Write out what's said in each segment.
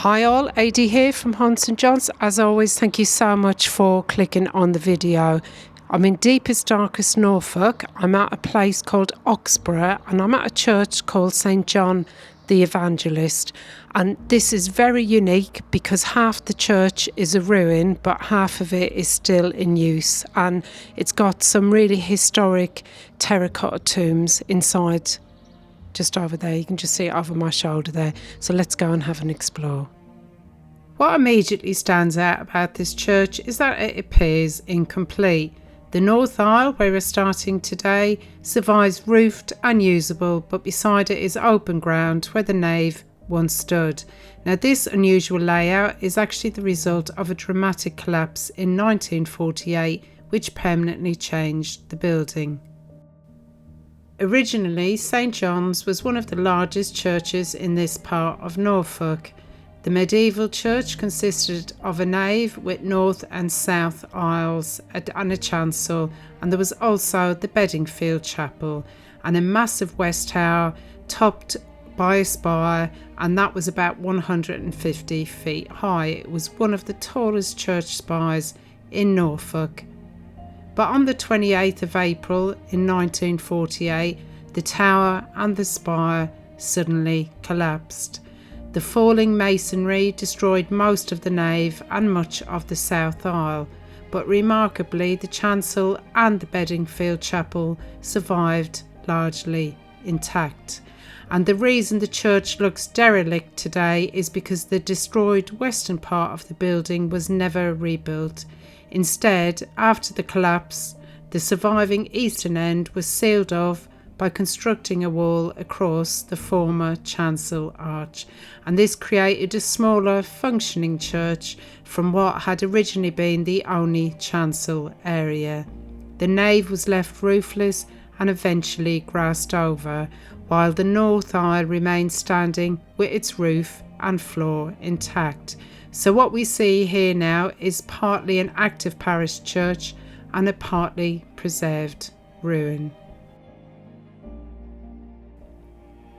Hi all, AD here from Hans & Johns. As always, thank you so much for clicking on the video. I'm in deepest, darkest Norfolk. I'm at a place called Oxborough and I'm at a church called St John the Evangelist. And this is very unique because half the church is a ruin, but half of it is still in use. And it's got some really historic terracotta tombs inside. Just over there, you can just see it over my shoulder there. So let's go and have an explore. What immediately stands out about this church is that it appears incomplete. The north aisle, where we're starting today, survives roofed and usable, but beside it is open ground where the nave once stood. Now this unusual layout is actually the result of a dramatic collapse in 1948, which permanently changed the building. Originally, St John's was one of the largest churches in this part of Norfolk. The medieval church consisted of a nave with north and south aisles and a chancel, and there was also the Bedingfield chapel and a massive west tower topped by a spire, and that was about 150 feet high. It was one of the tallest church spires in Norfolk. But on the 28th of April in 1948, the tower and the spire suddenly collapsed. The falling masonry destroyed most of the nave and much of the south aisle, but remarkably the chancel and the Bedingfield chapel survived largely intact. And the reason the church looks derelict today is because the destroyed western part of the building was never rebuilt. Instead, after the collapse, the surviving eastern end was sealed off by constructing a wall across the former chancel arch, and this created a smaller functioning church from what had originally been the only chancel area. The nave was left roofless and eventually grassed over, while the north aisle remained standing with its roof and floor intact. So what we see here now is partly an active parish church and a partly preserved ruin.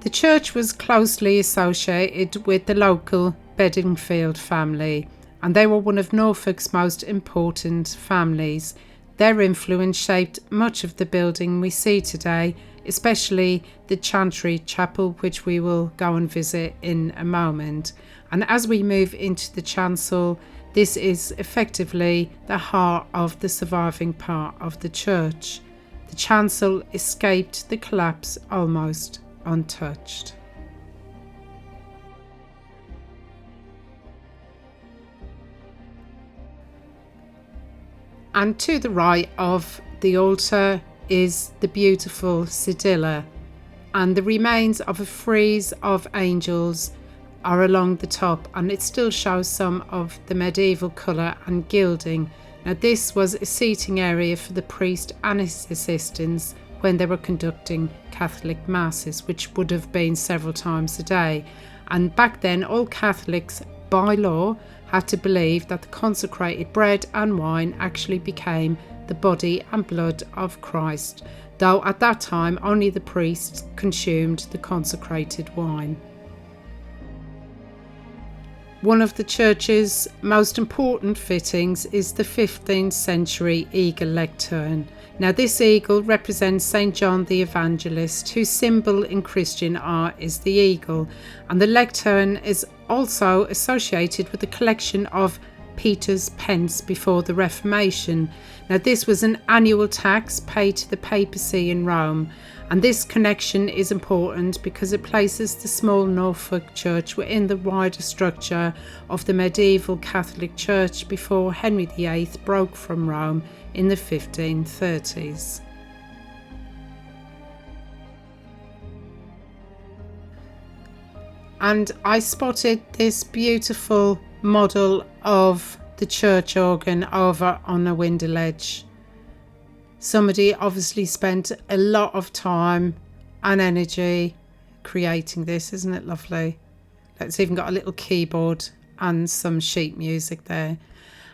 The church was closely associated with the local Bedingfield family, and they were one of Norfolk's most important families. Their influence shaped much of the building we see today, especially the chantry chapel, which we will go and visit in a moment. And as we move into the chancel, this is effectively the heart of the surviving part of the church. The chancel escaped the collapse almost untouched. And to the right of the altar is the beautiful sedilia, and the remains of a frieze of angels are along the top, and it still shows some of the medieval colour and gilding. Now this was a seating area for the priest and his assistants when they were conducting Catholic masses, which would have been several times a day. And back then all Catholics by law had to believe that the consecrated bread and wine actually became the body and blood of Christ, though at that time only the priests consumed the consecrated wine. One of the church's most important fittings is the 15th century eagle lectern. Now this eagle represents St John the Evangelist, whose symbol in Christian art is the eagle, and the lectern is also associated with the collection of Peter's pence before the Reformation. Now this was an annual tax paid to the papacy in Rome, and this connection is important because it places the small Norfolk church within the wider structure of the medieval Catholic Church before Henry VIII broke from Rome in the 1530s. And I spotted this beautiful model of the church organ over on a window ledge. Somebody obviously spent a lot of time and energy creating this. Isn't it lovely? It's even got a little keyboard and some sheet music there.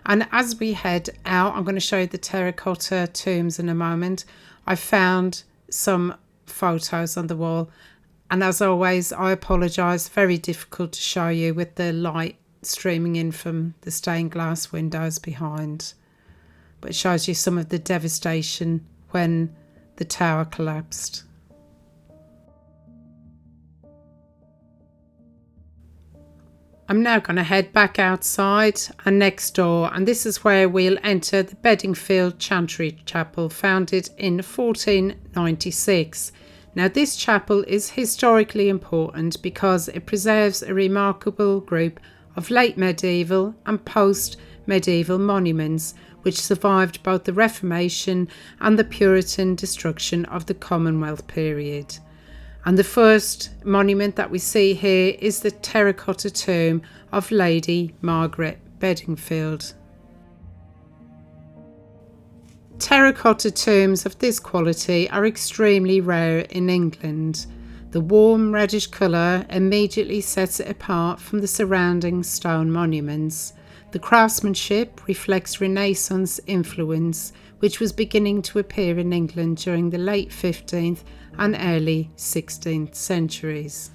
And as we head out, I'm going to show you the terracotta tombs in a moment. I found some photos on the wall, And as always, I apologise, very difficult to show you with the light streaming in from the stained glass windows behind. But it shows you some of the devastation when the tower collapsed. I'm now going to head back outside and next door, and this is where we'll enter the Bedingfield Chantry Chapel, founded in 1496. Now this chapel is historically important because it preserves a remarkable group of late medieval and post-medieval monuments which survived both the Reformation and the Puritan destruction of the Commonwealth period. And the first monument that we see here is the terracotta tomb of Lady Margaret Bedingfeld. Terracotta tombs of this quality are extremely rare in England. The warm reddish colour immediately sets it apart from the surrounding stone monuments. The craftsmanship reflects Renaissance influence, which was beginning to appear in England during the late 15th and early 16th centuries.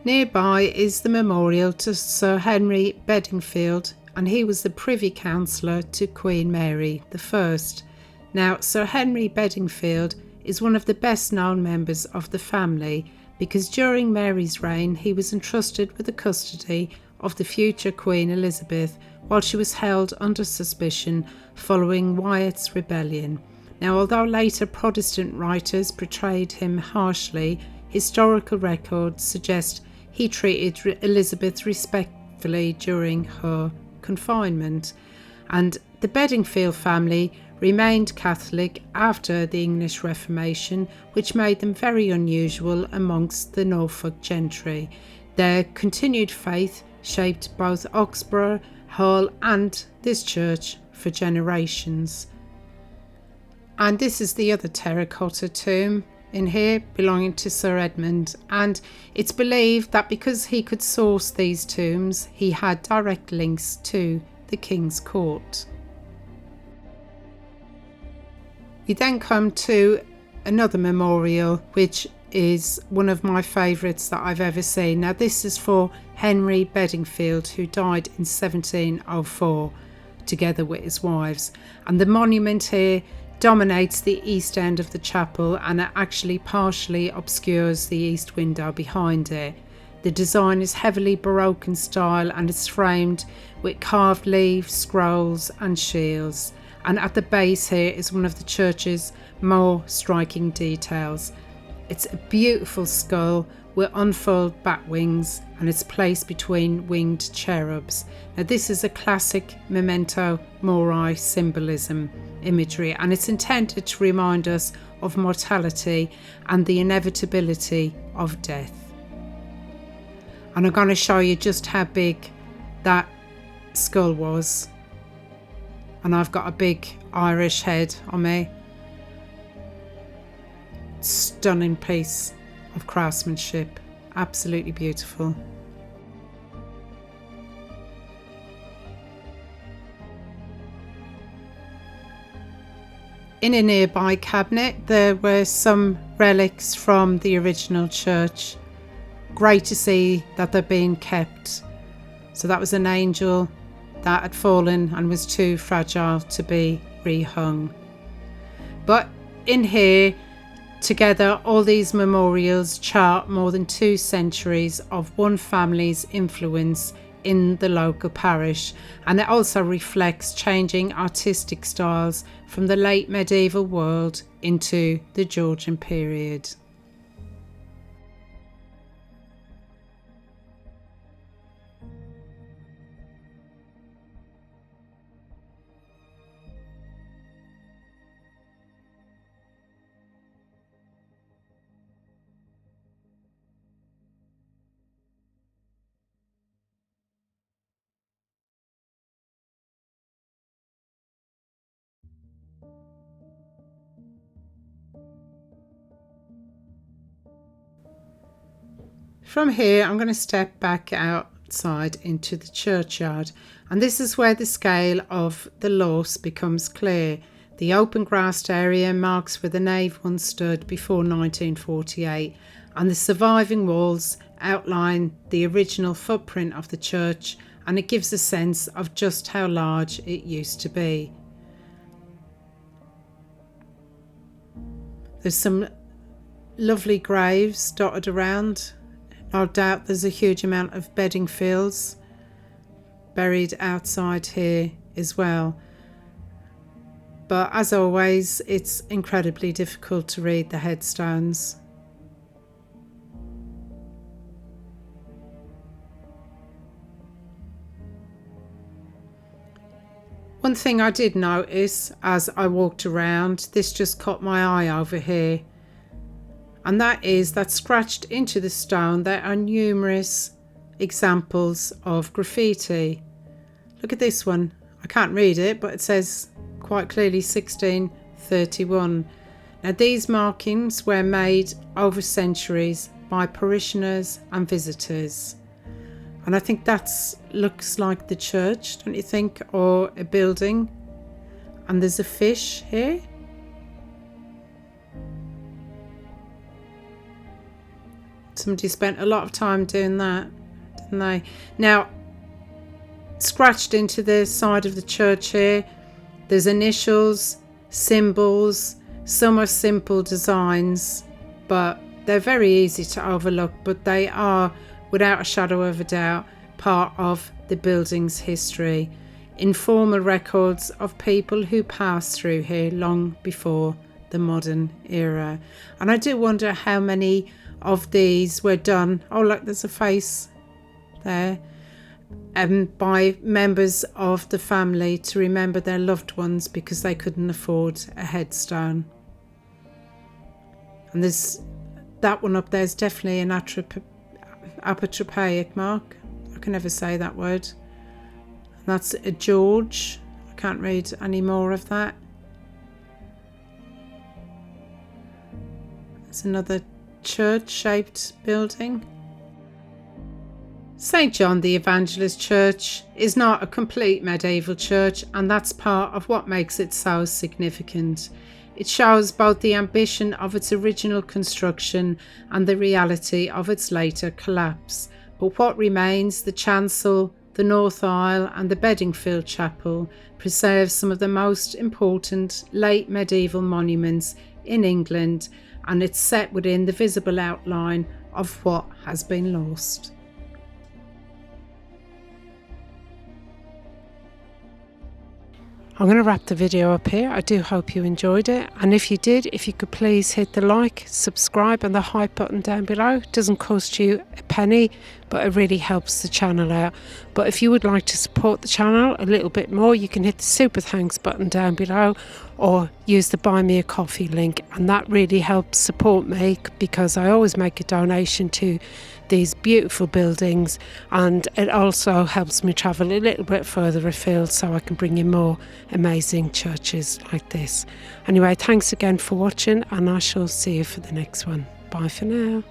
Nearby is the memorial to Sir Henry Bedingfeld, and he was the Privy Councillor to Queen Mary I. Now, Sir Henry Bedingfeld is one of the best known members of the family because during Mary's reign he was entrusted with the custody of the future Queen Elizabeth while she was held under suspicion following Wyatt's rebellion. Now, although later Protestant writers portrayed him harshly, historical records suggest he treated Elizabeth respectfully during her confinement. And the Bedingfield family remained Catholic after the English Reformation, which made them very unusual amongst the Norfolk gentry. Their continued faith shaped both Oxborough, Hull and this church for generations. And this is the other terracotta tomb in here belonging to Sir Edmund, and it's believed that because he could source these tombs, he had direct links to the King's Court. We then come to another memorial, which is one of my favourites that I've ever seen. Now this is for Henry Bedingfield, who died in 1704 together with his wives, and the monument here dominates the east end of the chapel, and it actually partially obscures the east window behind it. The design is heavily Baroque in style and it's framed with carved leaves, scrolls and shields, and at the base here is one of the church's more striking details. It's a beautiful skull with unfurled bat wings, and it's placed between winged cherubs. Now this is a classic memento mori symbolism imagery, and it's intended to remind us of mortality and the inevitability of death. And I'm going to show you just how big that skull was. And I've got a big Irish head on me. Stunning piece of craftsmanship, absolutely beautiful. In a nearby cabinet there were some relics from the original church. Great to see that they're being kept. So that was an angel that had fallen and was too fragile to be rehung. But in here, together, all these memorials chart more than 2 centuries of one family's influence in the local parish, and it also reflects changing artistic styles from the late medieval world into the Georgian period. From here, I'm going to step back outside into the churchyard, and this is where the scale of the loss becomes clear. The open grassed area marks where the nave once stood before 1948, and the surviving walls outline the original footprint of the church, and it gives a sense of just how large it used to be. There's some lovely graves dotted around. No doubt there's a huge amount of Bedingfields buried outside here as well. But as always, it's incredibly difficult to read the headstones. One thing I did notice as I walked around, this just caught my eye over here, and that is that scratched into the stone there are numerous examples of graffiti. Look at this one. I can't read it, but it says quite clearly 1631. Now these markings were made over centuries by parishioners and visitors, and I think that's looks like the church, don't you think, or a building. And there's a fish here. Somebody spent a lot of time doing that, didn't they? Now, scratched into the side of the church here, there's initials, symbols. Some are simple designs, but they're very easy to overlook, but they are, without a shadow of a doubt, part of the building's history. Informal records of people who passed through here long before the modern era. And I do wonder how many of these were done, oh look, there's a face there, by members of the family to remember their loved ones because they couldn't afford a headstone. And there's that one up there is definitely an apotropaic mark. I can never say that word. And that's a George. I can't read any more of that. There's another church-shaped building. St. John the Evangelist Church is not a complete medieval church, and that's part of what makes it so significant. It shows both the ambition of its original construction and the reality of its later collapse. But what remains, the chancel, the north aisle and the Bedingfield chapel, preserves some of the most important late medieval monuments in England, and it's set within the visible outline of what has been lost. I'm going to wrap the video up here. I do hope you enjoyed it, and if you did, if you could please hit the like, subscribe and the hype button down below. It doesn't cost you a penny, but it really helps the channel out. But if you would like to support the channel a little bit more, you can hit the super thanks button down below or use the buy me a coffee link, and that really helps support me because I always make a donation to these beautiful buildings, and it also helps me travel a little bit further afield so I can bring you more amazing churches like this. Anyway, thanks again for watching, and I shall see you for the next one. Bye for now.